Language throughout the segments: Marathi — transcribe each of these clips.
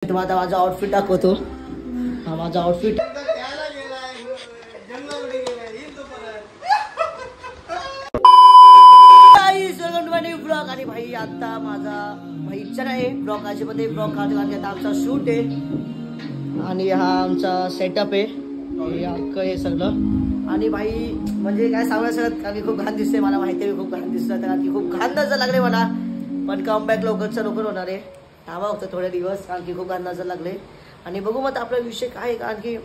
तुम्हाला माझा आउटफिट दाखवतो. हा माझा आउटफिट. ब्लॉग आणि भाई आता माझा भाई इच्छा आहे ब्लॉग मध्ये ब्लॉग काढतो कारण आता आमचा शूट आहे आणि हा आमचा सेटअप आहे अख्खं हे सगळं. आणि भाई म्हणजे काय सांगू शकत कारण की खूप घाण दिसते मला माहिती आहे खूप घाण दिसतं कारण की खूप घाण नजर लागले मला पण कमबॅक लवकरच्या लवकर होणार आहे. थांबा होतं थोडे दिवस कारण की खूप घाण नजर लागले आणि बघू मग आपला विषय काय आहे कारण की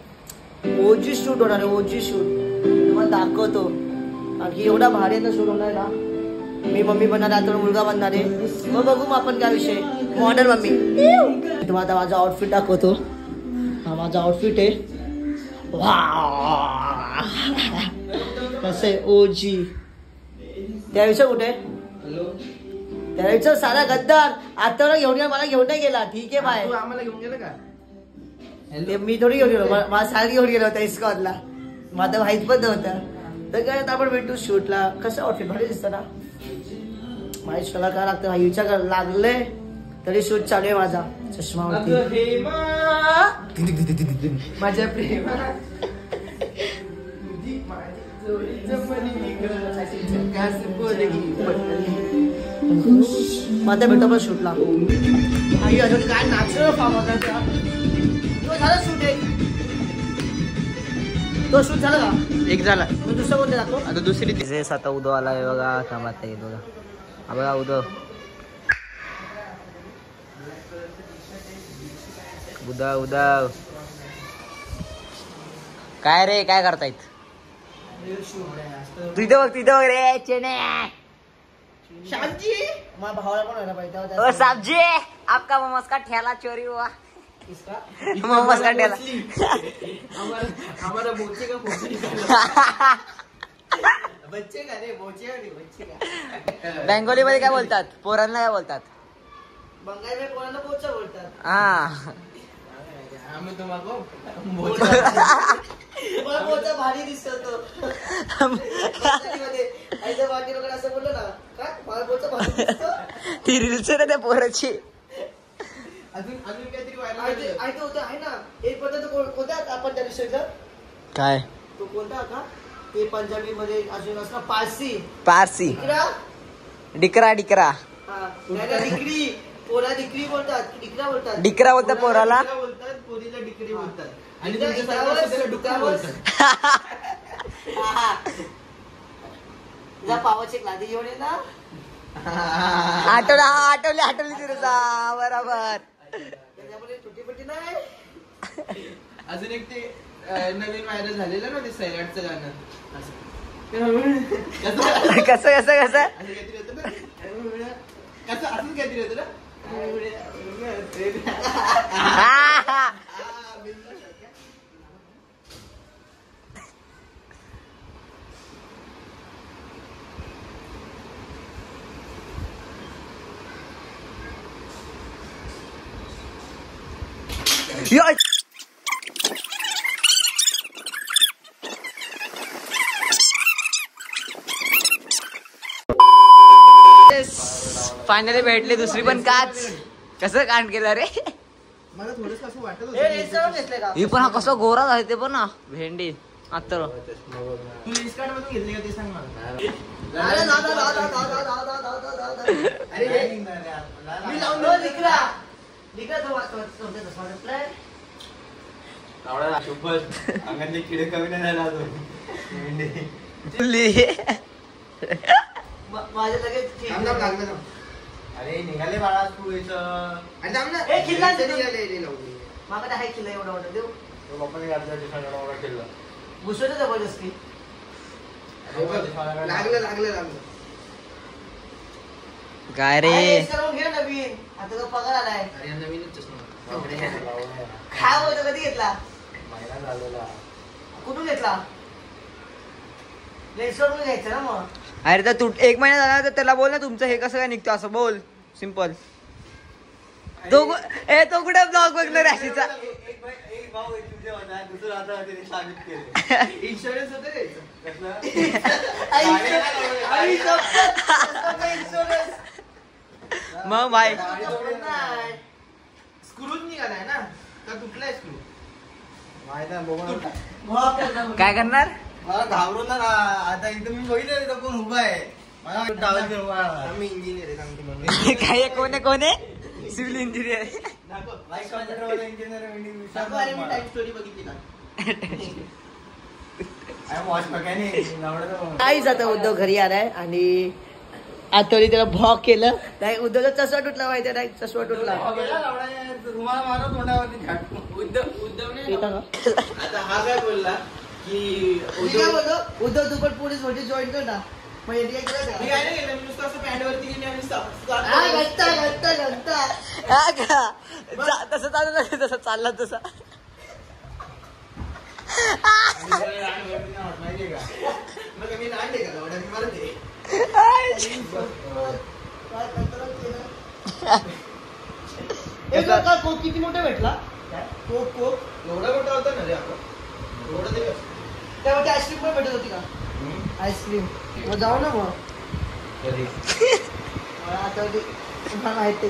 ओजी शूट होणार आहे. ओजी शूट तुम्हाला दाखवतो कारण की एवढा भारी शूट होणार ना. मी मम्मी बनणार आहे तर मुलगा बनणार आहे मग बघू मग आपण काय विषय मॉडर्न मम्मी. तुम्हाला माझा आउटफिट दाखवतो. हा माझा आउटफिट आहे. कसं आहे ओजी. त्या विषय कुठे त्या विषय सारा गद्दार आता घेऊन गेला मला घेऊन नाही गेला. ठीक आहे बाय. आम्हाला घेऊन गेलं का मी थोडी घेऊन गेलो मला साडी घेऊन गेला होता इस्कॉनला माझा माहित पण नव्हता. तर काय आपण भेटू शूटला. कसं आउटफिट भारी दिसतं ना. माझी कला काय लागतं भाई विचार कर लागले तरी शूट चालू आहे माझा चष्मा माझ्या प्रेमा माझा भेटतो पण शूटला भाई अजून काय नाचलं फॉर्म होता तो झाला शूट आहे. तो शूट झाला का एक झाला दुसरं कोणते दाखव आता दुसरी ड्रेस आता उदो आलाय बघा. थांबता येईल बघा. हा बघा उदो उदाव उदाव काय रे काय करतायत तिथं बघ तिथं बघ रे चेने. शांती माझ्या भावाला पण व्हायला पाहिजे ओ साबजी आपका मोमोज का ठेला चोरी हुआ. मोमोज का ठेला हमारा बोचे का बच्चे का रे बोचे का. बेंगोली मध्ये काय बोलतात पोरांना काय बोलतात बंगाली कोणाला पोचा बोलतात. हा आम्ही तुम्हाला मला पोचा भारी दिसतो. आईच्या बाकी लोक असं बोललं ना काय मला पोचा भारी दिसतो. ती रील्स ना त्या पोराची. अजून काहीतरी ऐकलं होतं आहे ना एक पद्धत कोणत्या आपण त्या विषयीचा काय तो कोणता का ते पंजाबी मध्ये अजून असं पारसी पारसी डिकरा डिकरा डिग्री पोरा डिग्री बोलतात डिकरा बोलतात. डिकरा बोलतात पोराला. बोलतात पोरीला डिकरी बोलतात आणि तुमच्या डुकरा बोलतात. तुझ्या पावाची एक लादी घेऊन ये ना. आठवली तिरसा बरोबर. त्याच्यामध्ये छोटी पट्टी नाही. अजून एक ते नवीन व्हायरल झालेलं ना ते सैराटचं गाणं कसं असं काहीतरी होतं ना. फायनली भेटली दुसरी पण काच. कसं कांड केलं रे. मला थोडस असं वाटत घेतले ही पण हा कसा गोरा झाला ते पण ना भेंडी आता. तू इंस्टाग्राम मधून घेतली का ते सांग मला. मी लावून डिकरा अंगातले किडे कमी नाही झाला अजून. माझ्या लगेच अरे निघाले बाळा तू मागं आहे किल्ला एवढा ऑर्डर देऊ बापाने केलं घुसवलं जबरदस्ती. लागलं काय रे घे नवीन आता तो पगार आलाय. अरे नवीनच चष्मा काय बोलतो कधी घेतला महिना झालेला. कुठून घेतला लेन्सवरून घ्यायचं ना मग. अरे तर तू एक महिना झाला तर त्याला बोल ना तुमचं हे कसं काय निघतं असं बोल सिंपल. तो कुठे ब्लॉग बघणार राशीचा. एक भाऊ दुसरा आता इन्शुरन्स होते मग भाई स्क्रूच निघालाय ना का तुटलाय स्क्रू माहित नाही काय करणार मला घाबरून ना आता इथं मी बघितलं कोण उभा आहे मला मी इंजिनियर आहे सांगतो म्हणून काय कोण आहे सिव्हिल इंजिनियर स्टोरी बघितली ना काहीच आता उद्धव घरी आलाय आणि आतोरी त्याला भॉक केलं नाही उद्धवचा चष्मा तुटला माहिती नाही चष्मा तुटला आता हा काय बोलला की उद्धव तू पण पोलीस म्हणजे जॉईन कर ना मग मी काय नाही केलं मी नुसतं असं पॅन्टवरती गेली आणि तसं चालू तसं चालला तसा माहितीये का मग मी आणले का एवढ्या मी मला ते कोक किती मोठा भेटला कोक एवढा मोठा होता ना रे आपण एवढं ते त्यामध्ये आईस्क्रीम पण भेटत होती का आईस्क्रीम मग जाऊ ना मग कधी आता तुम्हाला माहिती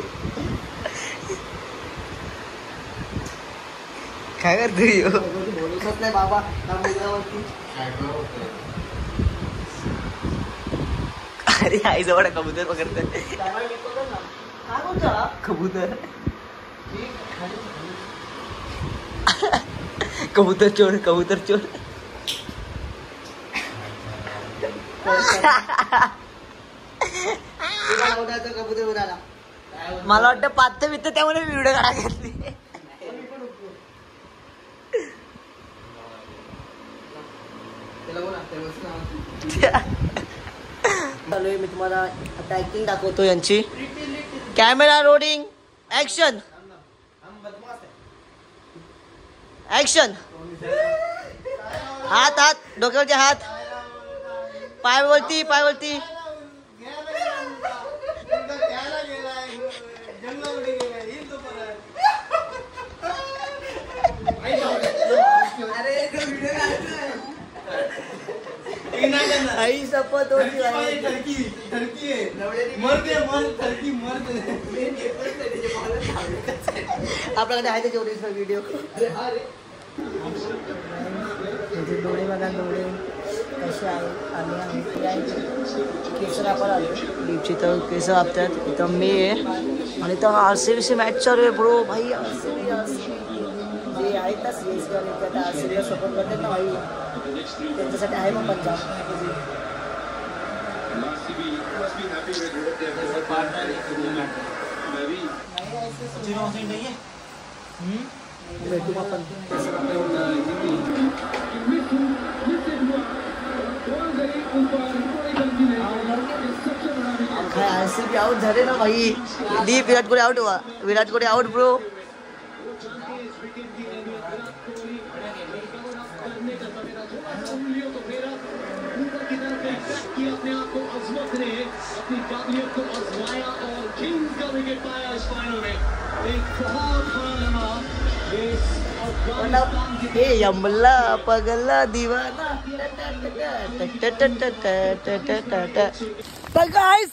काय करतोय बोलूच नाही बाबा ना मुलावरती अरे आई जवळ कबूतर पकडतोय काय बोलतो कबूतर कबूतर चोर कबूतर उडाला मला वाटतं पात्ते बित्ते त्यामुळे मी व्हिडिओ काढा घेतली मी तुम्हाला आता ऍक्टिंग दाखवतो यांची कॅमेरा रोलिंग ऍक्शन ऍक्शन हात डोक्यावरचे हात पायवरती आई शपथ होती आपल्याकडे आहे त्याचे ओरिजिनल व्हिडिओ डोळे बघा डोळे कसे आहे आणि केसर आपण आलो लिपची तर केसर आपल्यात इथं मी आहे आणि इथं RCB मॅच चालू आहे ब्रो भाई RCB जे आहेत ना CSK आणि त्या RCB सपोर्ट करतात ना भाई त्यांच्यासाठी आहे मग पंजाब भेटू आपण RCB आउट झाले ना भाई दीप विराट कोहली आउट हुआ विराट कोहली आउट ब्रो यमला पगला दिवाना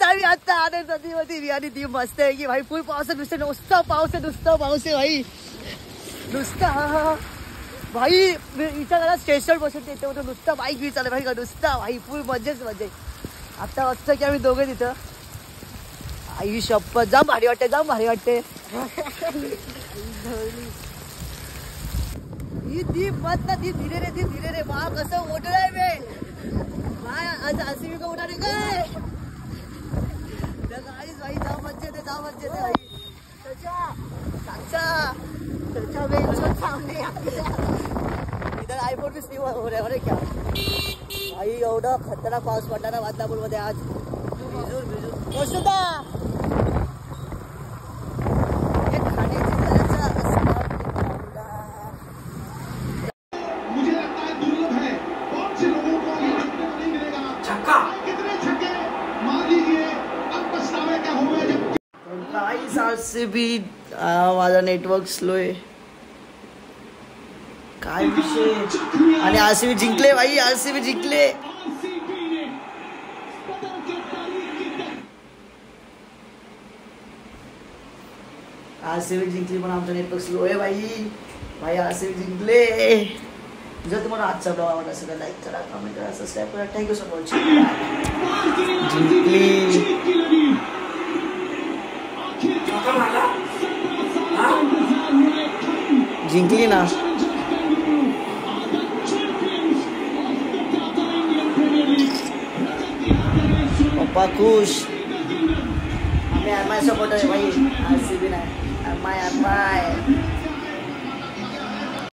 आम्ही आता आनंद नदीमध्ये आणि ती मस्त आहे की भाई फुल पाऊस नुसतं नुसतं पाऊस आहे भाई नुसतं भाई इथं जरा स्टेशन बसून येते म्हणून नुसतं बाईक बी चालू भाई का नुसतं भाई फुल मजेच मजा आता वाटतं की आम्ही दोघे तिथं आई शप्पथ जाम भारी वाटते दीप मत ना दीप धीरे रे बा कसं ओढलाय बे भाई आज RCB का उडाले काय भाई जाम मज्जा येते भाई त्याच्या बेंचवर थांबले इधर iPhone भी स्लीव हो रहा है क्या भाई एवढा खतरनाक पाऊस पडला ना बदलापूर मध्ये आज भिजून वसुदा RCB माझा नेटवर्क स्लो आहे काय विषय आणि RCB जिंकले भाई RCB जिंकले RCB जिंकली पण आमचा नेटवर्क स्लो आहे भाई RCB जिंकले. जर तुम्हाला आजचा ब्लॉग आवडला असेल तर लाईक करा, कमेंट करा, सबस्क्राईब करा. Thank you so much. जिंकली ना. पप्पा खुश. आम्ही MI सपोर्टर आहे भाई, RCB नाही. MI